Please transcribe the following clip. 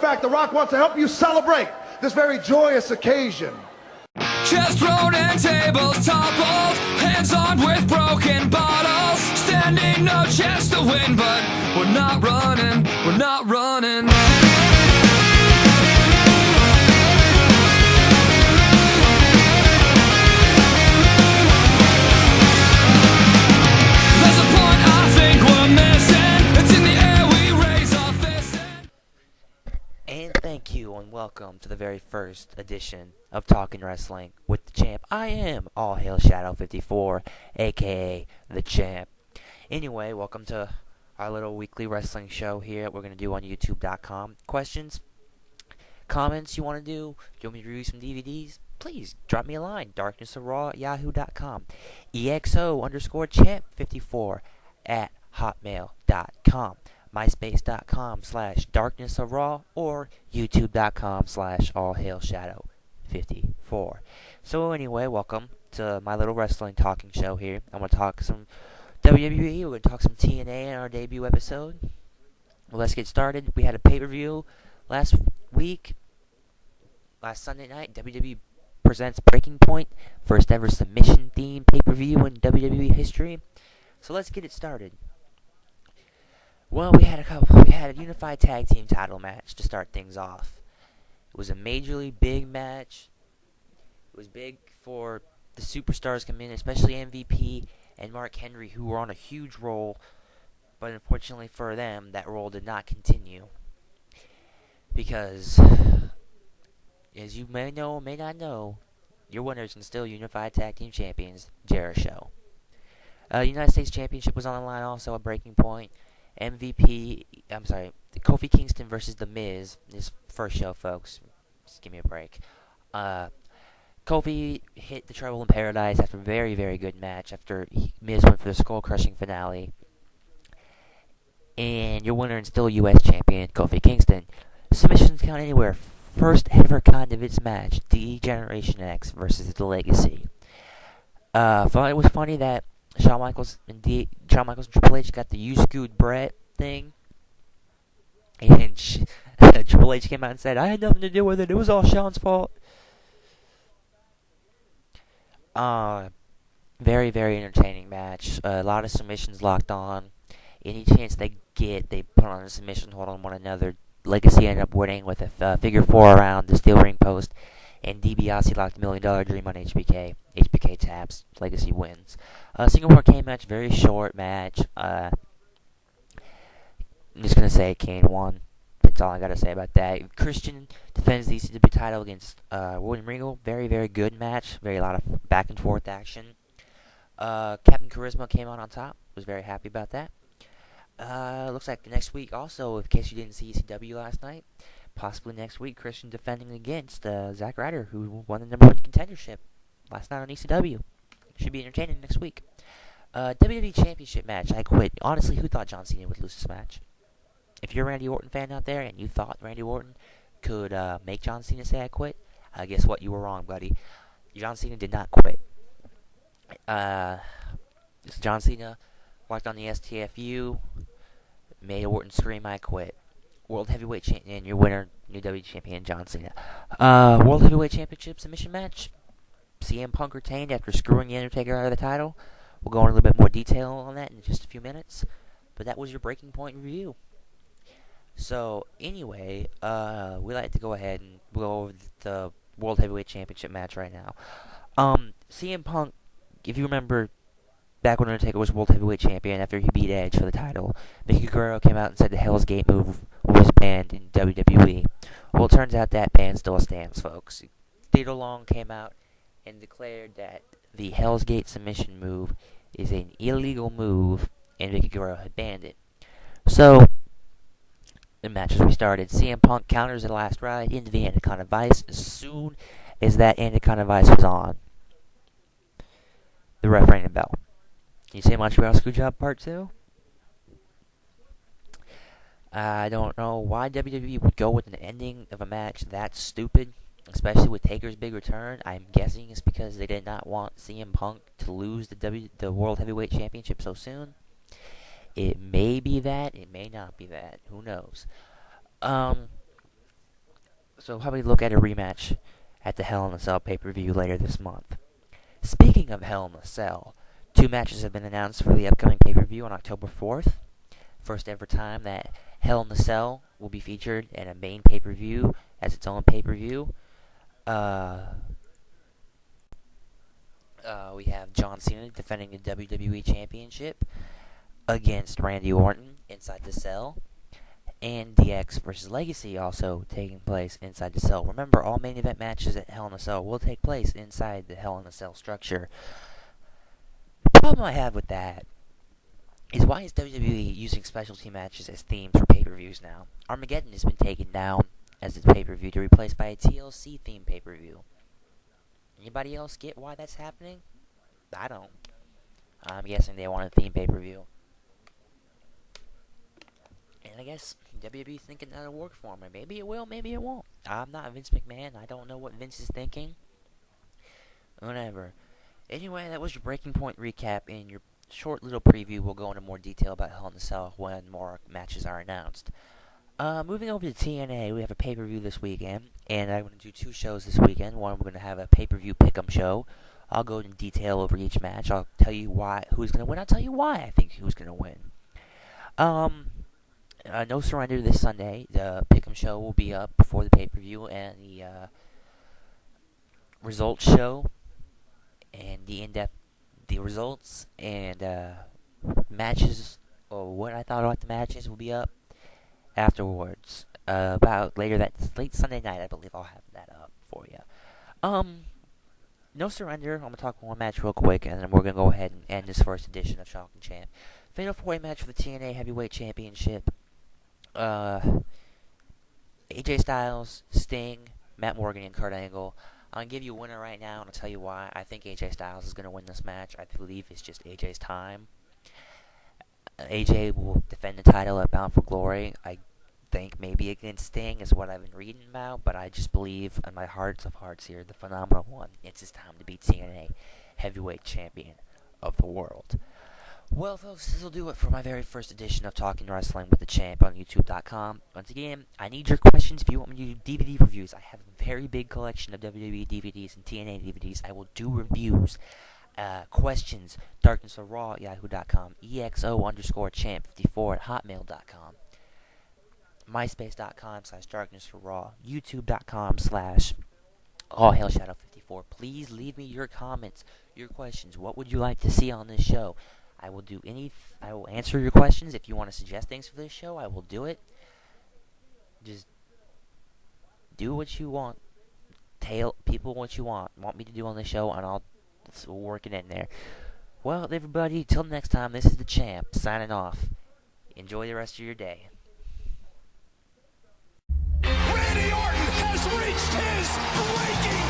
fact, The Rock wants to help you celebrate this very joyous occasion. Chest thrown and tables toppled, hands on with broken bottles. Standing no chance to win, but we're not running, we're not running. There's a point I think we're missing. It's in the air, we raise our fists. And thank you and welcome to the very first edition of Talking Wrestling with the Champ. I am All Hail Shadow 54, aka the Champ. Anyway, welcome to our little weekly wrestling show here that we're going to do on YouTube.com. Questions, comments you want to do? Do you want me to review some DVDs? Please drop me a line, darknessofraw@yahoo.com, EXO_champ54 at hotmail.com, myspace.com/darknessofraw, or youtube.com/allhailshadow54. So anyway, welcome to my little wrestling talking show here. I'm going to talk some WWE, we're going to talk some TNA in our debut episode. Well, let's get started. We had a pay-per-view last Sunday night. WWE presents Breaking Point, first ever submission-themed pay-per-view in WWE history. So let's get it started. Well, we had a unified tag team title match to start things off. It was a majorly big match. It was big for the superstars come in, especially MVP and Mark Henry, who were on a huge roll, but unfortunately for them, that roll did not continue. Because, as you may know or may not know, your winners and still unified tag team champions, Jericho. The United States Championship was on the line also at Breaking Point. Kofi Kingston versus The Miz. This first show, folks. Just give me a break. Kofi hit the Trouble in Paradise after a very, very good match. After Miz went for the skull-crushing finale. And your winner and still U.S. champion, Kofi Kingston. Submissions count anywhere. First ever kind of its match. D-Generation X versus The Legacy. It was funny that Shawn Michaels and Triple H got the "you screwed Brett" thing, and Triple H came out and said, "I had nothing to do with it. It was all Shawn's fault." Very, very entertaining match. A lot of submissions locked on. Any chance they get, they put on a submission hold on one another. Legacy ended up winning with a figure four around the steel ring post, and DiBiase locked $1 Million Dream on HBK. HBK taps. Legacy wins. Singapore Kane match, very short match. I'm just going to say Kane won. That's all I got to say about that. Christian defends the ECW title against William Regal. Very, very good match. A lot of back and forth action. Captain Charisma came out on top. Was very happy about that. Looks like next week also, in case you didn't see ECW last night, possibly next week, Christian defending against Zack Ryder, who won the #1 contendership last night on ECW. Should be entertaining next week. WWE Championship match, I quit. Honestly, who thought John Cena would lose this match? If you're a Randy Orton fan out there and you thought Randy Orton could make John Cena say I quit, guess what? You were wrong, buddy. John Cena did not quit. John Cena walked on the STFU, made Orton scream, I quit. World Heavyweight Champion, your winner, new WWE Champion, John Cena. World Heavyweight Championship submission match. CM Punk retained after screwing The Undertaker out of the title. We'll go into a little bit more detail on that in just a few minutes. But that was your Breaking Point review. So, anyway, we like to go ahead and go over the World Heavyweight Championship match right now. CM Punk, if you remember, back when Undertaker was World Heavyweight Champion after he beat Edge for the title, Vicky Guerrero came out and said the Hell's Gate move was banned in WWE. Well, it turns out that ban still stands, folks. Theodore Long came out and declared that the Hell's Gate submission move is an illegal move, and Vicky Guerrero had banned it. So, the match has restarted. CM Punk counters the last ride into the Anaconda Vice as soon as that Anaconda Vice was on. The ref rang a bell. Can you say Montreal Screwjob Part 2? I don't know why WWE would go with an ending of a match that stupid, especially with Taker's big return. I'm guessing it's because they did not want CM Punk to lose the World Heavyweight Championship so soon. It may be that, it may not be that. Who knows? So how about we look at a rematch at the Hell in a Cell pay-per-view later this month. Speaking of Hell in a Cell, 2 matches have been announced for the upcoming pay-per-view on October 4th. First ever time that Hell in a Cell will be featured in a main pay-per-view as its own pay-per-view. We have John Cena defending the WWE Championship against Randy Orton inside the Cell. And DX versus Legacy also taking place inside the Cell. Remember, all main event matches at Hell in a Cell will take place inside the Hell in a Cell structure. The problem I have with that is, why is WWE using specialty matches as themes for pay-per-views now? Armageddon has been taken down as its pay-per-view to replace by a TLC themed pay-per-view. Anybody else get why that's happening? I don't. I'm guessing they want a theme pay-per-view. And I guess WWE thinking that'll work for me. Maybe it will, maybe it won't. I'm not Vince McMahon. I don't know what Vince is thinking. Whatever. Anyway, that was your Breaking Point recap. In your short little preview, we'll go into more detail about Hell in a Cell when more matches are announced. Moving over to TNA, we have a pay-per-view this weekend, and I'm going to do 2 shows this weekend. One, we're going to have a pay-per-view pick-em show. I'll go in detail over each match. I'll tell you who's going to win. I'll tell you why I think who's going to win. No Surrender this Sunday. The pick-em show will be up before the pay-per-view, and the results show and the results and matches, or what I thought about the matches, will be up afterwards. About late Sunday night, I believe I'll have that up for you. No Surrender. I'm gonna talk one match real quick, and then we're gonna go ahead and end this first edition of Shock and Champ. Fatal 4-way match for the TNA Heavyweight Championship. AJ Styles, Sting, Matt Morgan, and Kurt Angle. I'm going to give you a winner right now, and I'll tell you why. I think AJ Styles is going to win this match. I believe it's just AJ's time. AJ will defend the title at Bound for Glory. I think maybe against Sting is what I've been reading about, but I just believe in my hearts of hearts here, the phenomenal one, it's his time to be TNA Heavyweight Champion of the world. Well, folks, this will do it for my very first edition of Talking Wrestling with the Champ on YouTube.com. Once again, I need your questions if you want me to do DVD reviews. I have a very big collection of WWE DVDs and TNA DVDs. I will do reviews. Questions, Darkness of Raw at Yahoo.com, EXO_champ54 at Hotmail.com, MySpace.com/Darkness4Raw, YouTube.com/AllHailShadow54. Please leave me your comments, your questions. What would you like to see on this show? I will answer your questions. If you want to suggest things for this show, I will do it. Just do what you want. Tell people what you want me to do on the show, and I'll work it in there. Well, everybody, till next time, this is the Champ, signing off. Enjoy the rest of your day. Randy Orton has reached his breaking